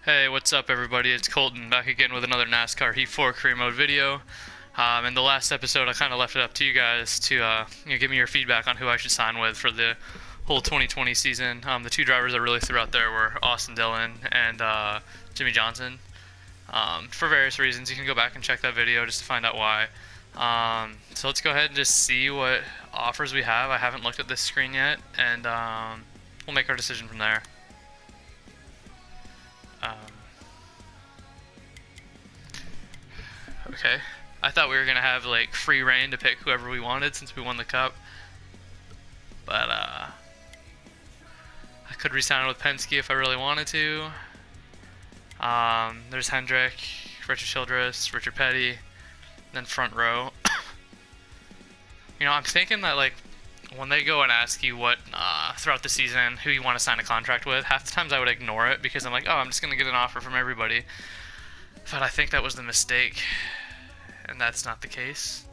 Hey, what's up everybody? It's Colton back again with another NASCAR Heat 4 career mode video. In the last episode, I kind of left it up to you guys to give me your feedback on who I should sign with for the whole 2020 season. The two drivers I really threw out there were Austin Dillon and Jimmy Johnson. For various reasons, you can go back and check that video just to find out why. So let's go ahead and just see what offers we have. I haven't looked at this screen yet, and we'll make our decision from there. Okay. I thought we were gonna have like free reign to pick whoever we wanted since we won the cup. But I could resign with Penske if I really wanted to. There's Hendrick, Richard Childress, Richard Petty, then front row. I'm thinking that like when they go and ask you what throughout the season who you want to sign a contract with, half the times I would ignore it because I'm like, oh, I'm just gonna get an offer from everybody. But I think that was the mistake, and that's not the case.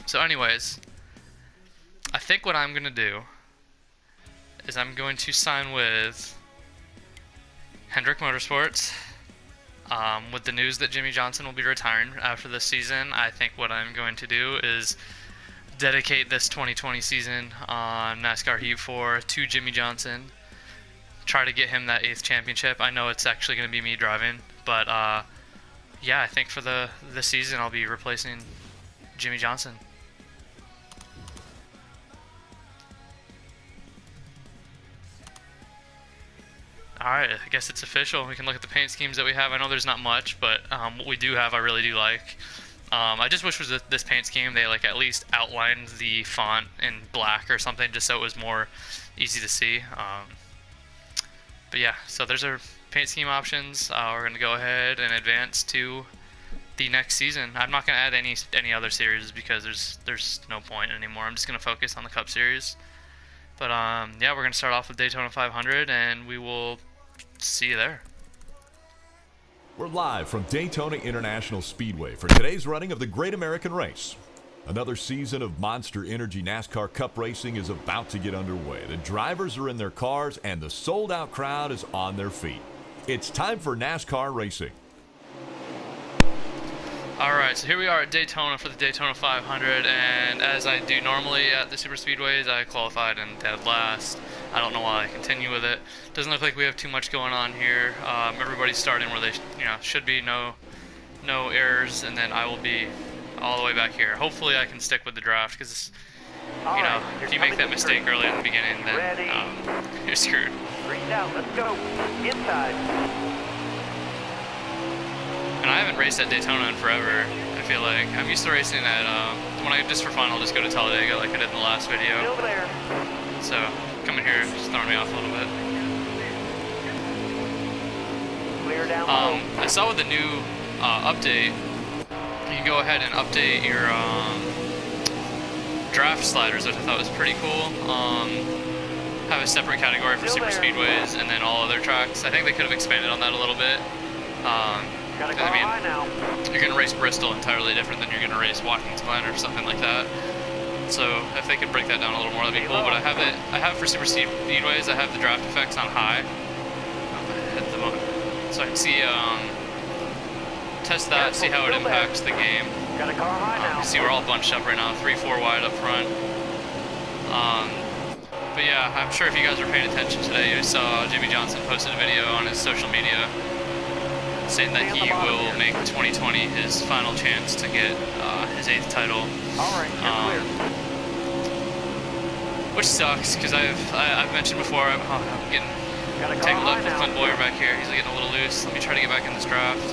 So anyways, I think what I'm gonna do is I'm going to sign with Hendrick Motorsports. With the news that Jimmy Johnson will be retiring after this season, I think what I'm going to do is dedicate this 2020 season on NASCAR Heat 4 to Jimmy Johnson. Try to get him that 8th championship. I know it's actually going to be me driving, but yeah, I think for the season I'll be replacing Jimmy Johnson. Alright, I guess it's official. We can look at the paint schemes that we have. I know there's not much, but what we do have I really do like. I just wish was this paint scheme they like at least outlined the font in black or something just so it was more easy to see. But yeah, so there's our paint scheme options. We're going to go ahead and advance to the next season. I'm not going to add any other series because there's no point anymore. I'm just going to focus on the Cup Series. But yeah, we're going to start off with Daytona 500 and we will see you there. We're live from Daytona International Speedway for today's running of the Great American Race. Another season of Monster Energy NASCAR Cup racing is about to get underway. The drivers are in their cars and the sold-out crowd is on their feet. It's time for NASCAR racing. Alright, so here we are at Daytona for the Daytona 500, and as I do normally at the super speedways, I qualified in dead last. I don't know why I continue with it. Doesn't look like we have too much going on here. Everybody's starting where they should be, no errors, and then I will be all the way back here. Hopefully I can stick with the draft, because if you make that mistake early in the beginning, then you're screwed. Breathe out, let's go. Inside. And I haven't raced at Daytona in forever, I feel like. I'm used to racing at, just for fun, I'll just go to Talladega like I did in the last video. Still there. So, coming here is throwing me off a little bit. Clear down low. I saw with the new update, you can go ahead and update your draft sliders, which I thought was pretty cool. Have a separate category for super speedways and then all other tracks. I think they could have expanded on that a little bit. Got a car high now. You're going to race Bristol entirely different than you're going to race Washington or something like that. So if they could break that down a little more, that'd be cool. But I have for super speedways, I have the draft effects on high at the moment, so I can see test that, see how it impacts the game. Got a car high now. See we're all bunched up right now, 3-4 wide up front. But yeah, I'm sure if you guys were paying attention today, you saw Jimmy Johnson posted a video on his social media saying that he will make 2020 his final chance to get his 8th title. Alright, you're clear. Which sucks, because I've mentioned before, I'm getting tangled up with Clint Boyer back here. He's getting a little loose. Let me try to get back in this draft.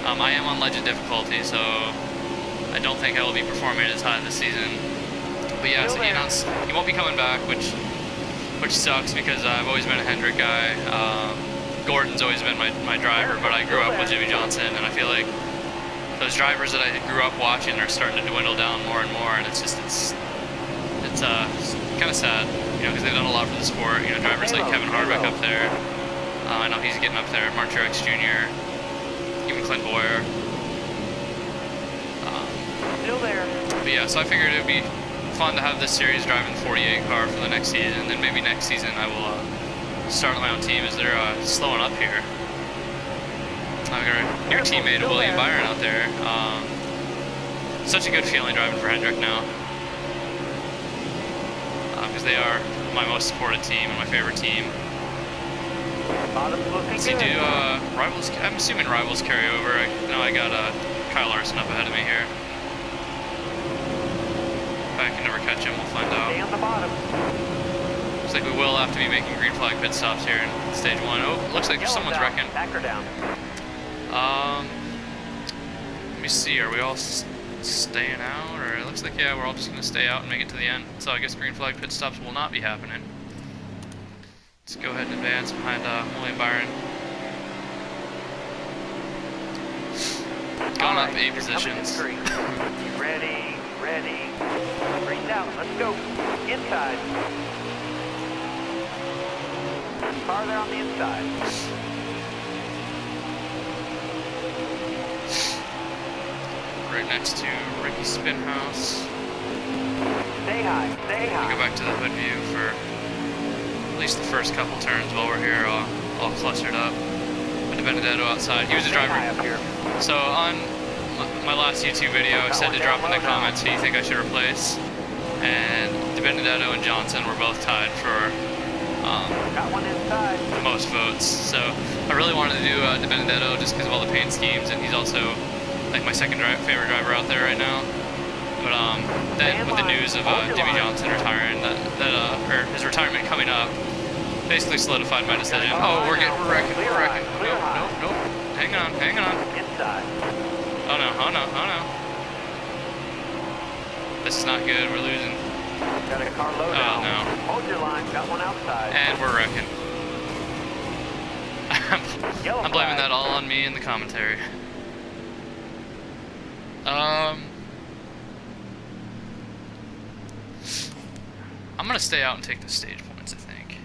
I am on legend difficulty, so I don't think I will be performing as high this season. But yeah, so he announced he won't be coming back, which sucks because I've always been a Hendrick guy. Gordon's always been my driver, but I grew up with Jimmy Johnson, and I feel like those drivers that I grew up watching are starting to dwindle down more and more, and it's kind of sad, because they've done a lot for the sport. Drivers like Kevin Harvick up there. I know he's getting up there. Mark Truex Jr., even Clint Boyer. Still there. But yeah, so I figured it would be fun to have this series driving the 48 car for the next season, and then maybe next season I will start my own team as they're slowing up here. I've got a new teammate, William Byron, out there. Such a good feeling driving for Hendrick now. Because they are my most supported team and my favorite team. Let's see, do rivals, I'm assuming rivals carry over. I know I got Kyle Larson up ahead of me here. If I can never catch him, we'll find out. Stay on the bottom. Looks like we will have to be making green flag pit stops here in stage 1. Oh, looks like someone's wrecking. Back her down. Let me see, are we all staying out? Or it looks like, yeah, we're all just going to stay out and make it to the end. So I guess green flag pit stops will not be happening. Let's go ahead and advance behind William Byron. Going up 8 positions. Ready, ready. Breathe out, let's go. Inside. Farther on the inside. Right next to Ricky Spinhouse. Stay high, stay high. Go back to the hood view for at least the first couple turns while we're here, all clustered up. With Benedetto outside. He was a driver. Up here. So on my last YouTube video, I said to drop in the comments who you think I should replace. And Benedetto and Johnson were both tied for Got one inside. the most votes. So I really wanted to do Benedetto just because of all the paint schemes, and he's also like my second favorite driver out there right now. But then with the news of Jimmy Johnson retiring, or his retirement coming up, basically solidified my decision. Oh, we're wrecking. Nope. Hang on. Inside. Oh no. This is not good, we're losing. Got a car low now. Oh no. Hold your line, got one outside. And we're wrecking. I'm blaming that all on me in the commentary. I'm gonna stay out and take the stage points, I think.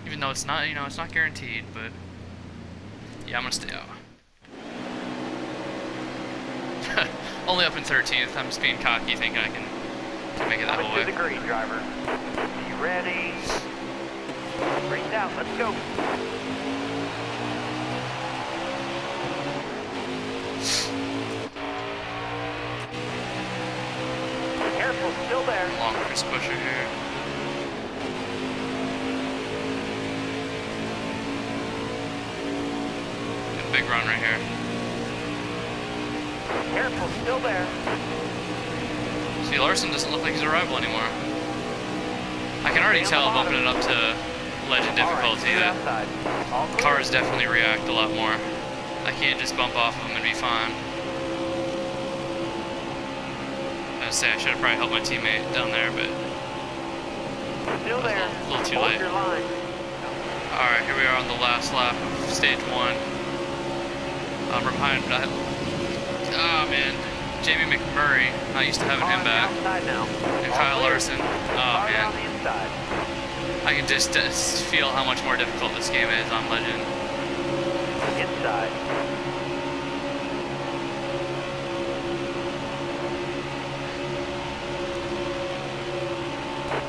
Even though it's not, it's not guaranteed, but yeah, I'm gonna stay out. Only up in 13th. I'm just being cocky, thinking I can make it that whole way. To the green, driver. You ready? Breathe out. Let's go. Careful, still there. Long Chris Busher here. Get a big run right here. Careful, still there. See, Larson doesn't look like he's a rival anymore. I can already tell I'm opening it up to legend difficulty that cars definitely react a lot more. I can't just bump off of them and be fine. I would say I should have probably helped my teammate down there, but still there. A little too late. Alright, here we are on the last lap of stage 1. We're behind. Oh man, Jamie McMurray. Not used to having him back. And Kyle Larson. Oh man. I can just feel how much more difficult this game is on Legend. Inside.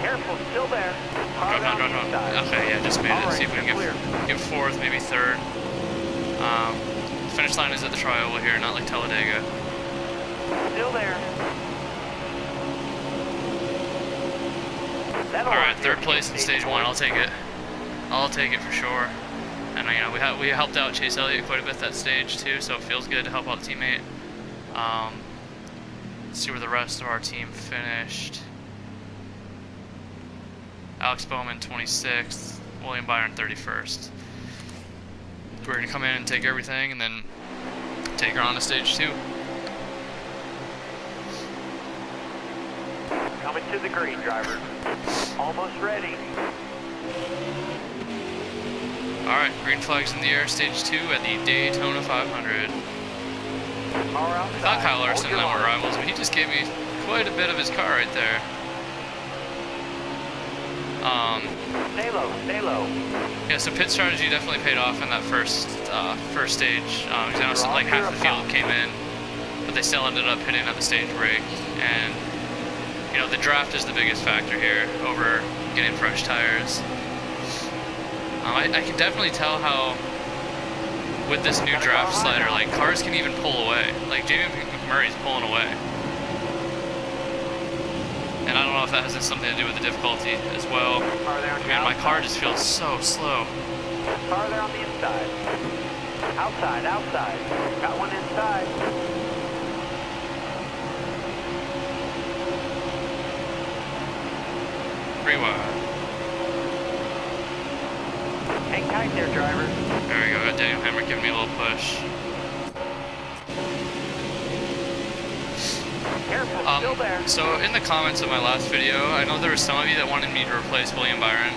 Careful, still there. Run. Okay, yeah, just made it. Right, see if we can get 4th, maybe 3rd. Finish line is at the trioval here, not like Talladega. Still there. Alright, 3rd place in stage 1. I'll take it. I'll take it for sure. And we helped out Chase Elliott quite a bit that stage too, so it feels good to help out the teammate. Let's see where the rest of our team finished. Alex Bowman 26th, William Byron 31st. We're gonna come in and take everything and then take her on to stage 2. Coming to the green, driver. Almost ready. Alright, green flag's in the air, stage 2 at the Daytona 500. I thought Kyle Larson and I were rivals, but he just gave me quite a bit of his car right there. Stay low, stay low. Yeah, so pit strategy definitely paid off in that first stage. Because I know like half the field came in, but they still ended up hitting at the stage break. And the draft is the biggest factor here over getting fresh tires. I can definitely tell how with this new draft slider, like cars can even pull away. Like Jamie McMurray's pulling away. And I don't know if that has something to do with the difficulty as well. Man, my car just feels so slow. Car there on the inside. Outside, outside. Got one inside. Pretty wide. Hang tight there, driver. There we go. Got Daniel Hammer giving me a little push. Careful, still there. So in the comments of my last video, I know there were some of you that wanted me to replace William Byron.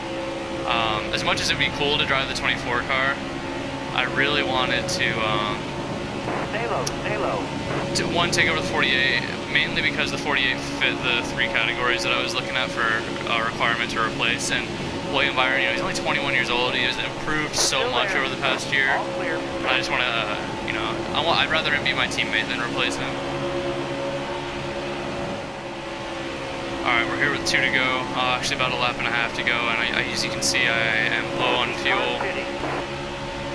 As much as it'd be cool to drive the 24 car, I really wanted to Stay low, stay low. one, take over the 48, mainly because the 48 fit the 3 categories that I was looking at for a requirement to replace. And William Byron, you know, he's only 21 years old. He has improved so much over the past year. All clear. I just want to, you know, I'd rather him be my teammate than replace him. Alright, we're here with 2 to go. Actually, about a lap and a half to go, and as you can see, I am low on fuel.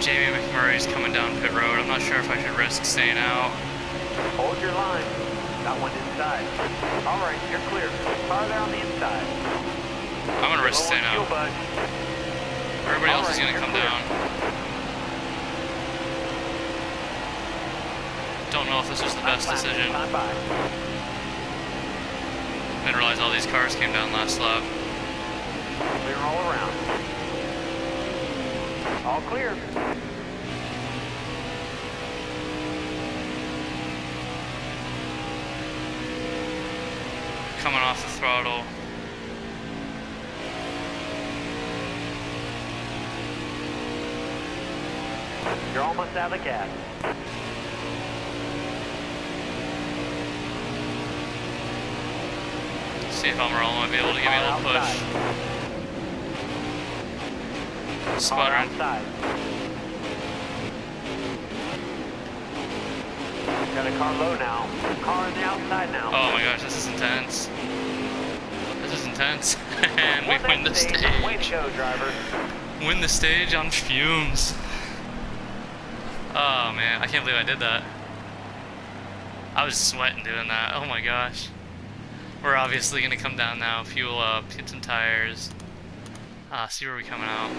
Jamie McMurray's coming down pit road. I'm not sure if I should risk staying out. Hold your line. Got one inside. All right, you're clear. Car there on the inside. I'm gonna risk Low staying on fuel, out. bud. Everybody else All is right, gonna you're come clear. down. Don't know if this was the best decision. Time by. Didn't realize all these cars came down last lap. Clear all around. All clear. Coming off the throttle. You're almost out of gas. See if Almirola might be able to give me a little push. Car Sputtering. outside. Got a car low now. Car on the outside now. Oh my gosh, this is intense. This is intense. And we win the Way to stage. go, driver. Win the stage on fumes. Oh man, I can't believe I did that. I was sweating doing that. Oh my gosh. We're obviously gonna come down now, fuel up, get some tires. See where we coming out.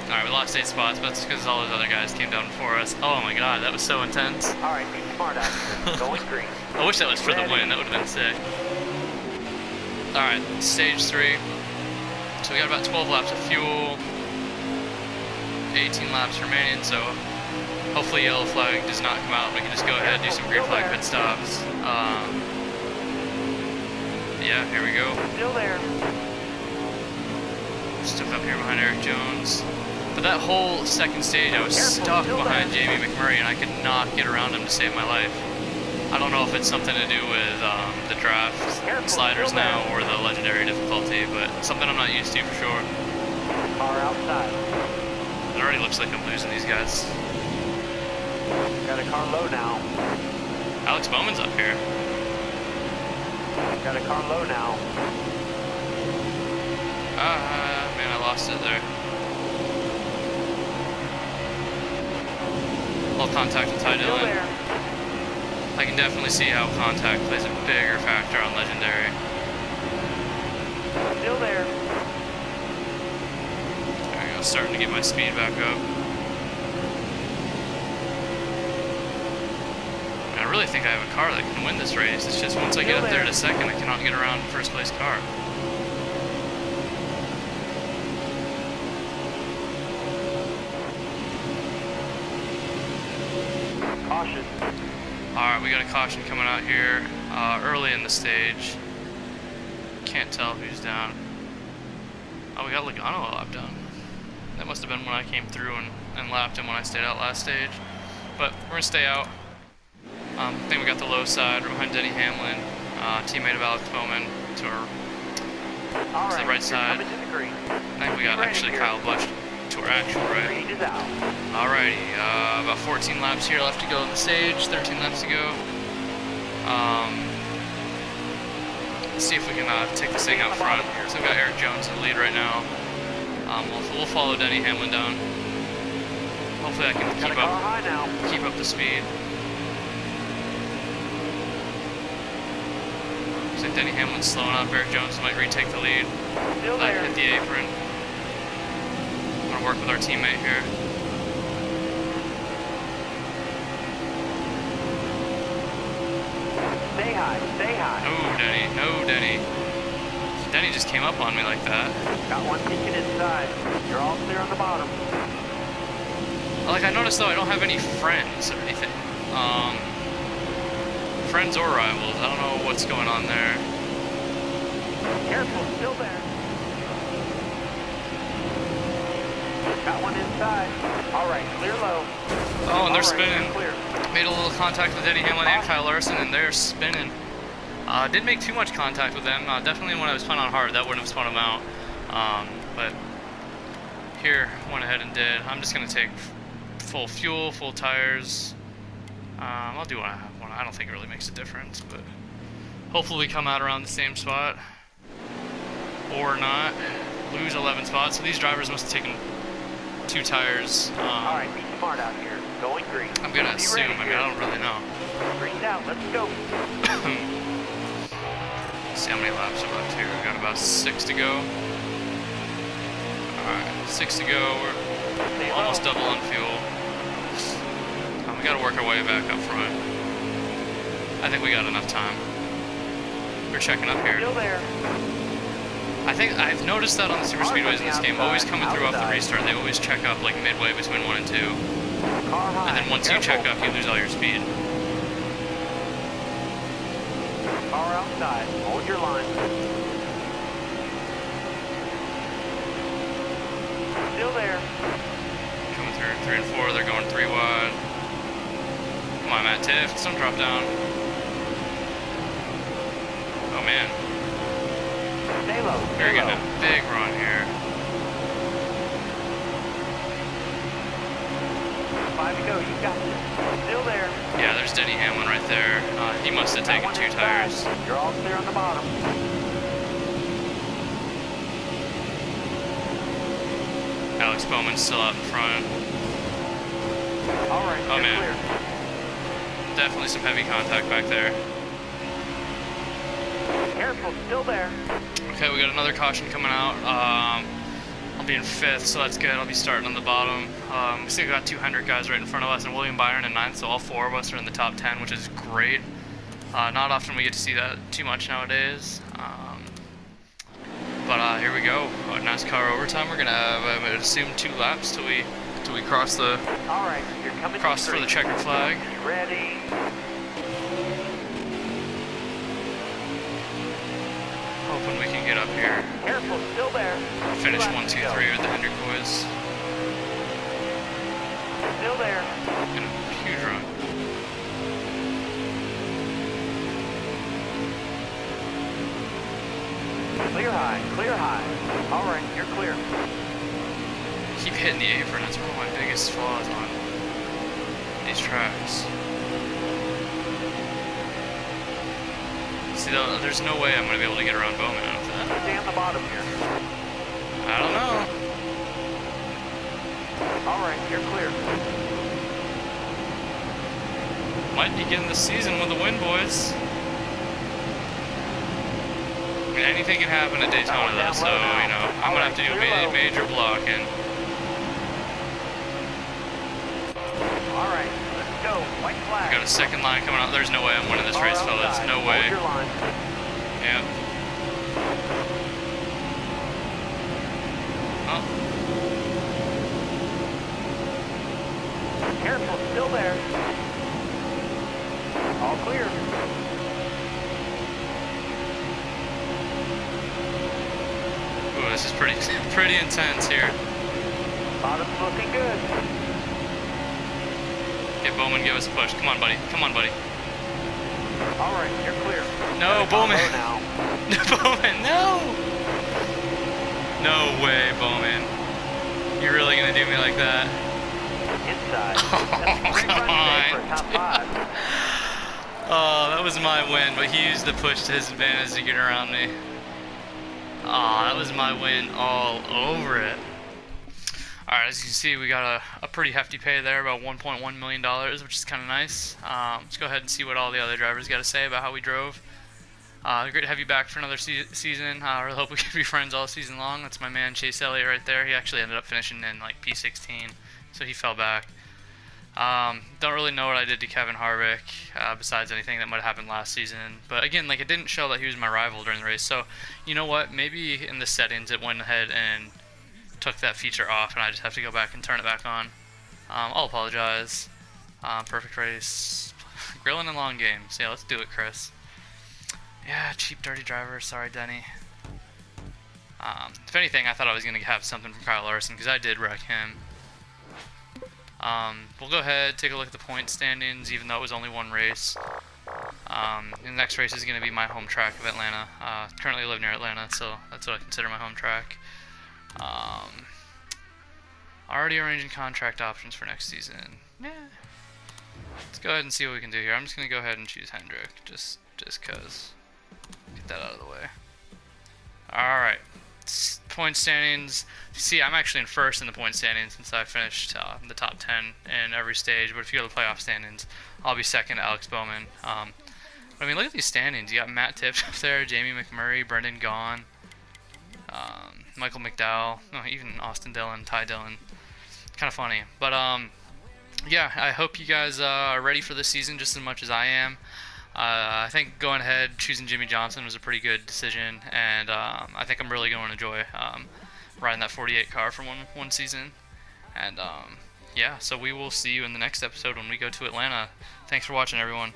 Alright, we lost 8 spots, but that's because all those other guys came down before us. Oh my god, that was so intense. All right, be smart out here. Going green. I wish that was for the win, that would have been sick. Alright, stage 3. So we got about 12 laps of fuel. 18 laps remaining, so hopefully yellow flag does not come out. We can just go ahead and do some green flag pit stops. Yeah, here we go. Still there. Stuck up here behind Eric Jones. But that whole second stage, I was Careful, stuck still behind there. Jamie McMurray, and I could not get around him to save my life. I don't know if it's something to do with the draft Careful, sliders still now there. or the legendary difficulty, but something I'm not used to for sure. Car outside. It already looks like I'm losing these guys. Got a car low now. Alex Bowman's up here. Got a car low now. Man, I lost it there. All contact with Ty Still Dillon. there. I can definitely see how contact plays a bigger factor on legendary. Still there. There we go, starting to get my speed back up. I really think I have a car that can win this race. It's just once I get up there to second, I cannot get around first place car. Caution. Alright, we got a caution coming out here early in the stage. Can't tell who's down. Oh, we got Logano a lap down. That must have been when I came through and lapped him when I stayed out last stage. But we're going to stay out. I think we got the low side. We're behind Denny Hamlin, teammate of Alex Bowman, to All the right, right you're side. coming to the green. I think we got Ready actually here. Kyle Busch to our actual right. Green is out. Alrighty, about 14 laps here left to go on the stage, 13 laps to go. Let's see if we can take this thing out front. So we've got Eric Jones in the lead right now. We'll follow Denny Hamlin down. Hopefully I can Got a car high now. keep up the speed. Looks like Denny Hamlin's slowing up. Eric Jones might retake the lead. Still That there. hit the apron. I'm gonna work with our teammate here. Stay high, stay high. No, Denny. No, Denny. Denny just came up on me like that. Got one peeking inside. You're all clear on the bottom. Like, I noticed though I don't have any friends or anything. Friends or rivals. I don't know what's going on there. Careful, still there. Got one inside. All right, clear low. Oh, and they're All right, spinning. you're clear. Made a little contact with Denny Hamlin and Kyle Larson, and they're spinning. Didn't make too much contact with them. Definitely when I was spun on hard, that wouldn't have spun them out. But here, went ahead and did. I'm just gonna take full fuel, full tires. I'll do one. I don't think it really makes a difference, but hopefully we come out around the same spot, or not. Lose 11 spots. So these drivers must have taken 2 tires. All right, be smart out here. Going green. I'm gonna Be assume. ready I mean, here. I don't really know. Green's out. Let's go. See how many laps are left here. We've got about 6 to go. Alright, 6 to go. Stay We're low. almost double on fuel. We gotta work our way back up front. I think we got enough time. We're checking up here. Still there. I think I've noticed that on the super speedways in this game, always coming through off the restart, they always check up like midway between 1 and 2. Car high. And then once you check up, you lose all your speed. Car outside. Hold your line. Still there. Coming through 3 and 4, they're going 3 wide. Come on, Matt Tiff, some drop down. Oh man, Stay low. we're Stay getting low. a big run here. 5 to go. You got this. Still there. Yeah, there's Denny Hamlin right there. He must have taken Got one 2 inside. tires. You're all clear on the bottom. Alex Bowman's still out in front. All right. Oh you're man, clear. definitely some heavy contact back there. Careful. Still there. Okay, we got another caution coming out. I'll be in 5th, so that's good. I'll be starting on the bottom. We still got 200 guys right in front of us, and William Byron in 9th, so all 4 of us are in the top 10, which is great. Not often we get to see that too much nowadays. But here we go. NASCAR overtime. We're gonna have, I would assume, 2 laps till we cross the All right. You're coming. cross for the checkered flag. Be ready. Hoping we can get up here. Careful. Still there. Finish 2 1, laps 2, to go. 3 with the Hendrick boys. Still there. And a huge run. Clear high. Clear high. All right. You're clear. Keep hitting the apron. That's one of my biggest flaws on these tracks. See, there's no way I'm going to be able to get around Bowman out of that. Stay on the bottom here. I don't know. All right. You're clear. Might begin the season with a win, boys. I mean, anything can happen at Daytona, though, so, you know, I'm going to have to do major blocking. All right. Let's go. White flag. We got a second line coming out. There's no way I'm winning this race, fellas. No way. Hold your line. Yep. Oh, Careful. Still there. All clear. ooh, this is pretty intense here. Bottom's looking good. Okay, Bowman, give us a push. Come on, buddy. Come on, buddy. All right. You're clear. No, Got Bowman. low now. Bowman, no! No way, Bowman. You're really gonna do me like that? Inside. Oh, That's a great come run today for a on. top 5. Oh, that was my win, but he used the push to his advantage to get around me. Oh, that was my win all over it. Alright, as you can see, we got a pretty hefty pay there, about $1.1 million, which is kind of nice. Let's go ahead and see what all the other drivers got to say about how we drove. Great to have you back for another season. I really hope we can be friends all season long. That's my man Chase Elliott right there. He actually ended up finishing in like P16, so he fell back. Don't really know what I did to Kevin Harvick, besides anything that might have happened last season. But again, like, it didn't show that he was my rival during the race. So, you know what? Maybe in the settings it went ahead and took that feature off, and I just have to go back and turn it back on. I'll apologize. Perfect race. Grilling and long games. Yeah, let's do it, Chris. Yeah, cheap, dirty driver. Sorry, Denny. If anything, I thought I was going to have something from Kyle Larson, because I did wreck him. We'll go ahead, take a look at the point standings, even though it was only one race. The next race is going to be my home track of Atlanta. Currently live near Atlanta, so that's what I consider my home track. Already arranging contract options for next season. Yeah. Let's go ahead and see what we can do here. I'm just going to go ahead and choose Hendrick, just cause. Get that out of the way. Alright. Point standings. See, I'm actually in first in the point standings since I finished in the top 10 in every stage. But if you go to the playoff standings, I'll be second to Alex Bowman. But I mean, look at these standings. You got Matt Tips up there, Jamie McMurray, Brendan Gaughan, Michael McDowell, even Austin Dillon, Ty Dillon. Kind of funny. But yeah, I hope you guys are ready for this season just as much as I am. I think going ahead, choosing Jimmy Johnson was a pretty good decision, and I think I'm really going to enjoy riding that 48 car for one season. And yeah, so we will see you in the next episode when we go to Atlanta. Thanks for watching, everyone.